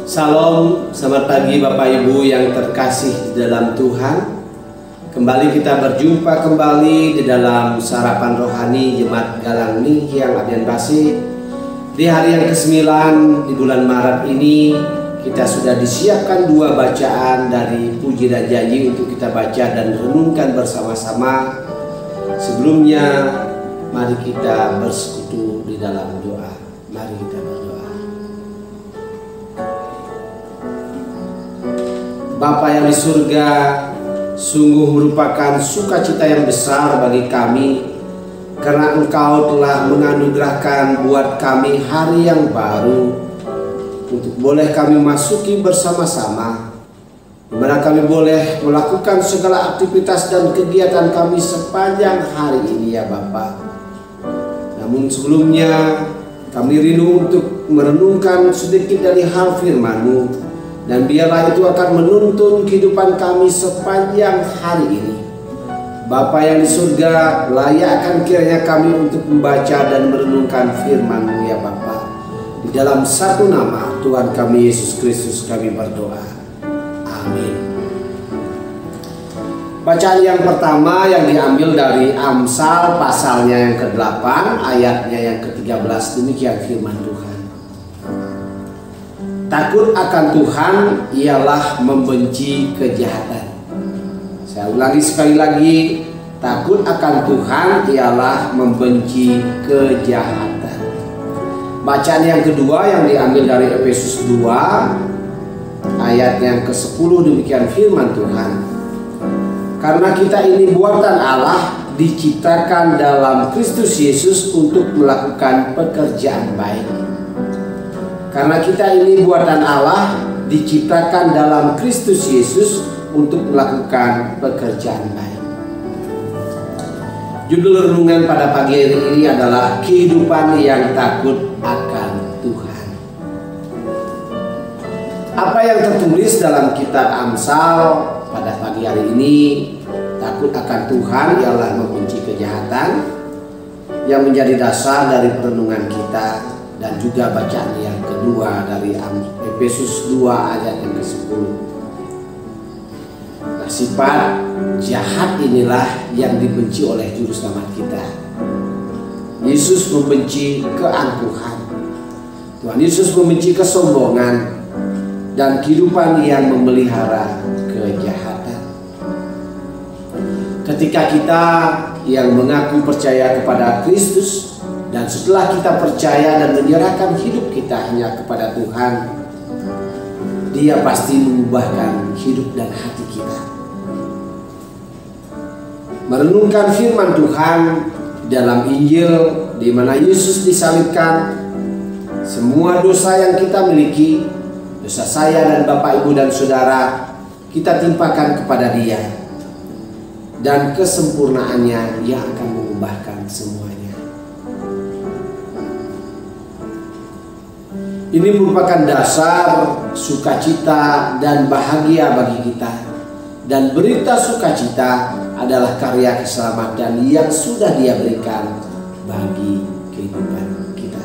Salam, selamat pagi Bapak Ibu yang terkasih di dalam Tuhan. Kembali kita berjumpa kembali di dalam sarapan rohani Jemaat Galang Ningkiang Adian Base. Di hari yang ke-9 di bulan Maret ini, kita sudah disiapkan 2 bacaan dari Puji dan Janji untuk kita baca dan renungkan bersama-sama. Sebelumnya, mari kita bersekutu di dalam doa. Mari kita berdoa. Bapa yang di surga, sungguh merupakan sukacita yang besar bagi kami karena Engkau telah menganugerahkan buat kami hari yang baru untuk boleh kami masuki bersama-sama, di mana kami boleh melakukan segala aktivitas dan kegiatan kami sepanjang hari ini ya Bapa. Namun sebelumnya kami rindu untuk merenungkan sedikit dari hal firman-Mu, dan biarlah itu akan menuntun kehidupan kami sepanjang hari ini. Bapa yang di surga, layakkan kiranya kami untuk membaca dan merenungkan firman-Mu ya Bapa. Di dalam satu nama Tuhan kami Yesus Kristus kami berdoa. Amin. Bacaan yang pertama yang diambil dari Amsal pasalnya yang ke-8 ayatnya yang ke-13. Demikian firman Tuhan. Takut akan Tuhan ialah membenci kejahatan. Saya ulangi sekali lagi, takut akan Tuhan ialah membenci kejahatan. Bacaan yang kedua yang diambil dari Efesus 2 ayat yang ke-10. Demikian firman Tuhan. Karena kita ini buatan Allah, diciptakan dalam Kristus Yesus untuk melakukan pekerjaan baik. Karena kita ini buatan Allah, diciptakan dalam Kristus Yesus untuk melakukan pekerjaan baik. Judul renungan pada pagi hari ini adalah kehidupan yang takut akan Tuhan. Apa yang tertulis dalam kitab Amsal pada pagi hari ini, takut akan Tuhan ialah membenci kejahatan, yang menjadi dasar dari perenungan kita. Dan juga bacaan yang kedua dari Efesus 2 ayat yang ke-10. Nah, sifat jahat inilah yang dibenci oleh juru selamat kita. Yesus membenci keangkuhan. Tuhan Yesus membenci kesombongan dan kehidupan yang memelihara kejahatan. Ketika kita yang mengaku percaya kepada Kristus, dan setelah kita percaya dan menyerahkan hidup kita hanya kepada Tuhan, Dia pasti mengubahkan hidup dan hati kita. Merenungkan firman Tuhan dalam Injil di mana Yesus disalibkan, semua dosa yang kita miliki, dosa saya dan Bapak Ibu dan Saudara, kita timpakan kepada Dia, dan kesempurnaannya yang akan mengubahkan semuanya. Ini merupakan dasar sukacita dan bahagia bagi kita. Dan berita sukacita adalah karya keselamatan yang sudah Dia berikan bagi kehidupan kita.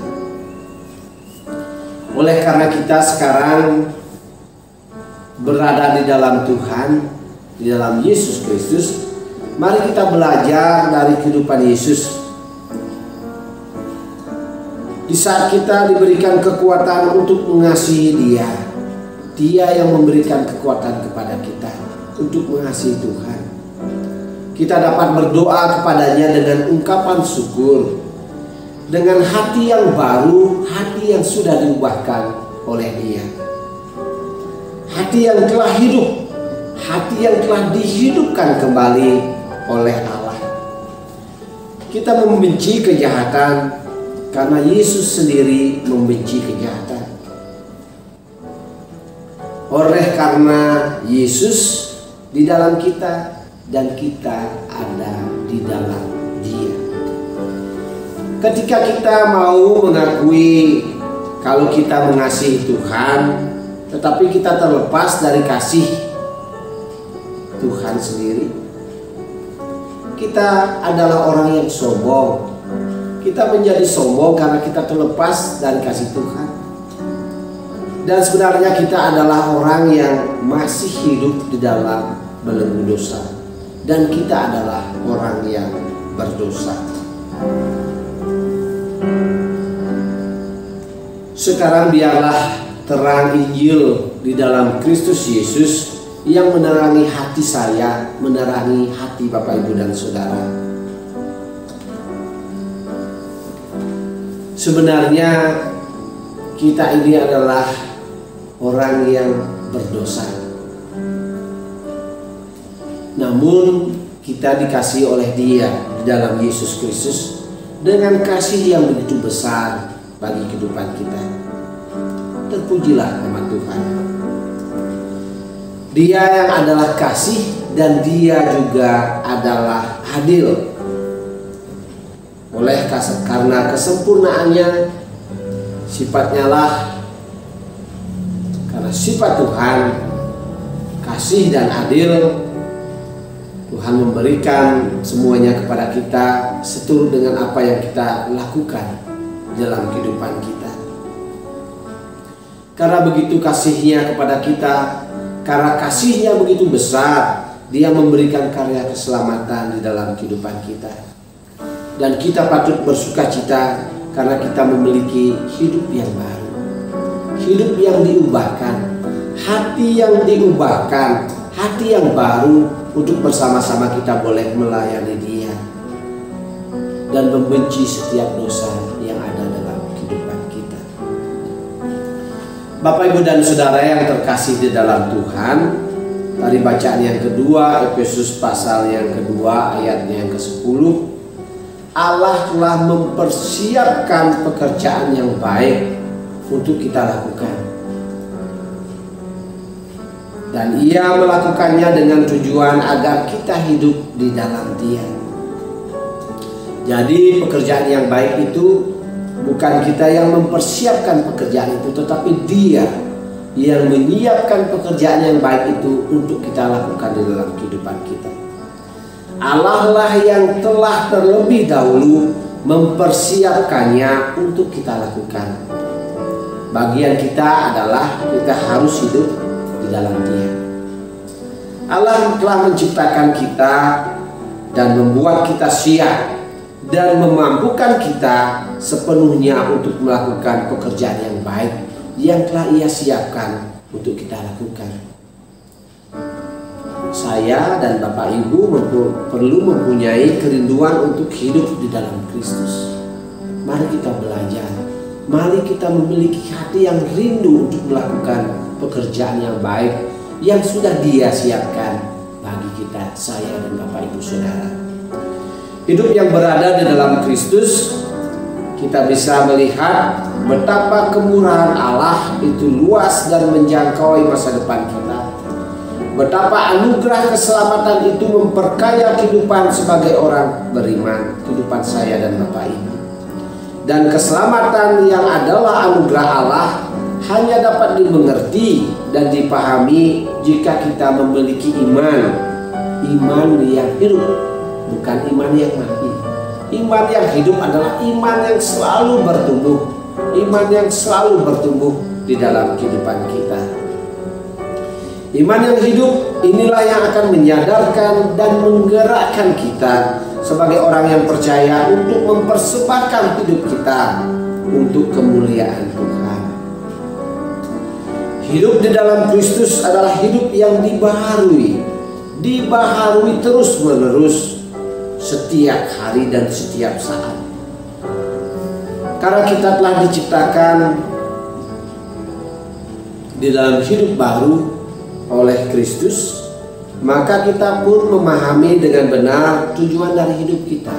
Oleh karena kita sekarang berada di dalam Tuhan, di dalam Yesus Kristus, mari kita belajar dari kehidupan Yesus. Di saat kita diberikan kekuatan untuk mengasihi Dia, Dia yang memberikan kekuatan kepada kita untuk mengasihi Tuhan. Kita dapat berdoa kepadanya dengan ungkapan syukur, dengan hati yang baru, hati yang sudah diubahkan oleh Dia, hati yang telah hidup, hati yang telah dihidupkan kembali oleh Allah. Kita membenci kejahatan karena Yesus sendiri membenci kejahatan. Oleh karena Yesus di dalam kita dan kita ada di dalam Dia. Ketika kita mau mengakui kalau kita mengasihi Tuhan, tetapi kita terlepas dari kasih Tuhan sendiri, kita adalah orang yang sombong. kita menjadi sombong karena kita terlepas dari kasih Tuhan. Dan sebenarnya kita adalah orang yang masih hidup di dalam belenggu dosa. Dan kita adalah orang yang berdosa. Sekarang biarlah terang Injil di dalam Kristus Yesus yang menerangi hati saya, menerangi hati Bapak, Ibu, dan Saudara. Sebenarnya kita ini adalah orang yang berdosa. Namun kita dikasihi oleh Dia di dalam Yesus Kristus dengan kasih yang begitu besar bagi kehidupan kita. Terpujilah nama Tuhan. Dia yang adalah kasih dan Dia juga adalah adil. Karena kesempurnaannya, sifatnya lah, karena sifat Tuhan kasih dan adil, Tuhan memberikan semuanya kepada kita seturut dengan apa yang kita lakukan dalam kehidupan kita. Karena begitu kasihnya kepada kita, karena kasihnya begitu besar, Dia memberikan karya keselamatan di dalam kehidupan kita. Dan kita patut bersukacita karena kita memiliki hidup yang baru, hidup yang diubahkan, hati yang diubahkan, hati yang baru untuk bersama-sama kita boleh melayani Dia dan membenci setiap dosa yang ada dalam kehidupan kita. Bapak, Ibu, dan Saudara yang terkasih di dalam Tuhan, dari bacaan yang kedua, Efesus pasal yang kedua ayatnya yang ke-10, Allah telah mempersiapkan pekerjaan yang baik untuk kita lakukan. Dan Ia melakukannya dengan tujuan agar kita hidup di dalam Dia. Jadi pekerjaan yang baik itu bukan kita yang mempersiapkan pekerjaan itu, tetapi Dia yang menyiapkan pekerjaan yang baik itu untuk kita lakukan di dalam kehidupan kita. Allah lah yang telah terlebih dahulu mempersiapkannya untuk kita lakukan. Bagian kita adalah kita harus hidup di dalam Dia. Allah telah menciptakan kita dan membuat kita siap dan memampukan kita sepenuhnya untuk melakukan pekerjaan yang baik yang telah Ia siapkan untuk kita lakukan. Saya dan Bapak Ibu perlu mempunyai kerinduan untuk hidup di dalam Kristus. Mari kita belajar. Mari kita memiliki hati yang rindu untuk melakukan pekerjaan yang baik yang sudah Dia siapkan bagi kita, saya dan Bapak, Ibu, Saudara. Hidup yang berada di dalam Kristus, kita bisa melihat betapa kemurahan Allah itu luas dan menjangkau masa depan kita. Betapa anugerah keselamatan itu memperkaya kehidupan sebagai orang beriman, kehidupan saya dan Bapak Ibu. Dan keselamatan yang adalah anugerah Allah hanya dapat dimengerti dan dipahami jika kita memiliki iman yang hidup, bukan iman yang mati. Iman yang hidup adalah iman yang selalu bertumbuh, iman yang selalu bertumbuh di dalam kehidupan kita. Iman yang hidup inilah yang akan menyadarkan dan menggerakkan kita sebagai orang yang percaya untuk mempersembahkan hidup kita untuk kemuliaan Tuhan. Hidup di dalam Kristus adalah hidup yang dibaharui terus-menerus setiap hari dan setiap saat. Karena kita telah diciptakan di dalam hidup baru oleh Kristus, maka kita pun memahami dengan benar tujuan dari hidup kita.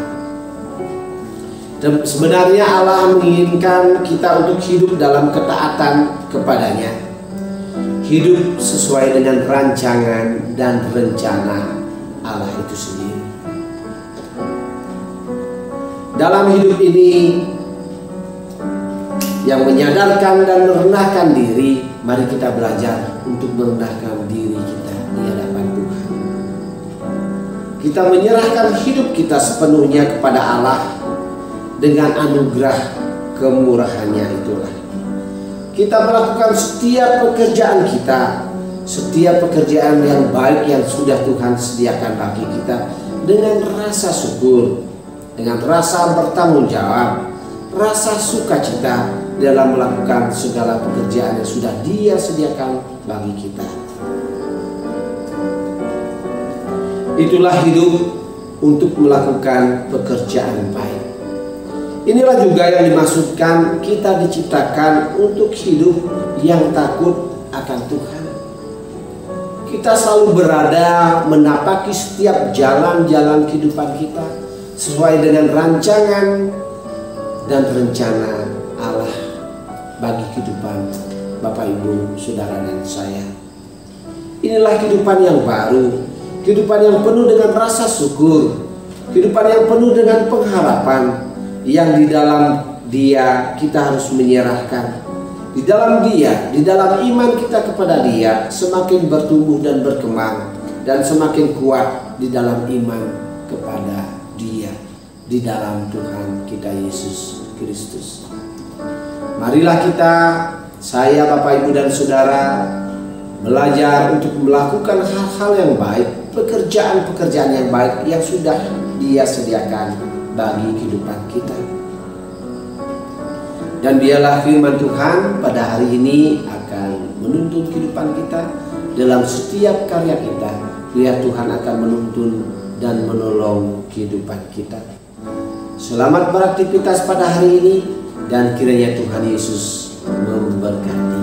Dan sebenarnya Allah menginginkan kita untuk hidup dalam ketaatan kepadanya, hidup sesuai dengan rancangan dan rencana Allah itu sendiri. Dalam hidup ini yang menyadarkan dan merendahkan diri, mari kita belajar untuk merendahkan diri kita di hadapan Tuhan. Kita menyerahkan hidup kita sepenuhnya kepada Allah dengan anugerah kemurahannya itulah kita melakukan setiap pekerjaan kita, setiap pekerjaan yang baik yang sudah Tuhan sediakan bagi kita dengan rasa syukur, dengan rasa bertanggung jawab, rasa sukacita dalam melakukan segala pekerjaan yang sudah Dia sediakan bagi kita. Itulah hidup untuk melakukan pekerjaan baik. Inilah juga yang dimaksudkan kita diciptakan untuk hidup yang takut akan Tuhan. Kita selalu berada menapaki setiap jalan-jalan kehidupan kita sesuai dengan rancangan dan rencana Allah bagi kehidupan Bapak, Ibu, Saudara, dan saya. Inilah kehidupan yang baru, kehidupan yang penuh dengan rasa syukur, kehidupan yang penuh dengan pengharapan, yang di dalam Dia kita harus menyerahkan. Di dalam Dia, di dalam iman kita kepada Dia semakin bertumbuh dan berkembang, dan semakin kuat di dalam iman kepada Dia, di dalam Tuhan kita Yesus Kristus. Marilah kita, saya, Bapak, Ibu, dan Saudara, belajar untuk melakukan hal-hal yang baik, pekerjaan-pekerjaan yang baik yang sudah Dia sediakan bagi kehidupan kita. Dan biarlah firman Tuhan pada hari ini akan menuntun kehidupan kita dalam setiap karya kita. Biar Tuhan akan menuntun dan menolong kehidupan kita. Selamat beraktivitas pada hari ini, dan kiranya Tuhan Yesus memberkati.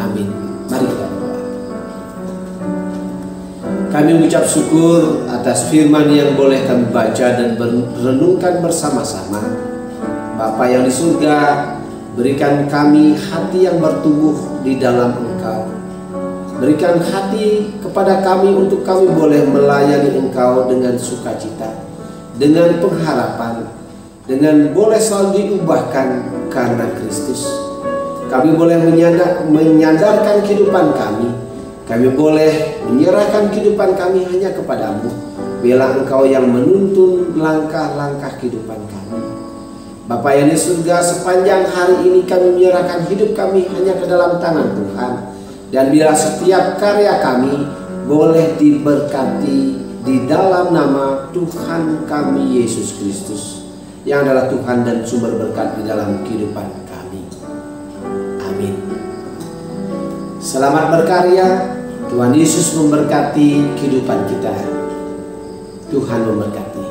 Amin. Mari kita berdoa. Kami mengucap syukur atas firman yang boleh kami baca dan renungkan bersama-sama. Bapa yang di surga, berikan kami hati yang bertumbuh di dalam Engkau. Berikan hati kepada kami untuk kami boleh melayani Engkau dengan sukacita, dengan pengharapan, dengan boleh selalu diubahkan karena Kristus. Kami boleh menyandarkan kehidupan kami. Kami boleh menyerahkan kehidupan kami hanya kepadamu. Biarlah Engkau yang menuntun langkah-langkah kehidupan kami. Bapa yang di surga, sepanjang hari ini kami menyerahkan hidup kami hanya ke dalam tangan Tuhan. Dan biarlah setiap karya kami boleh diberkati di dalam nama Tuhan kami Yesus Kristus, yang adalah Tuhan dan sumber berkat di dalam kehidupan kami. Amin. Selamat berkarya. Tuhan Yesus memberkati kehidupan kita. Tuhan memberkati.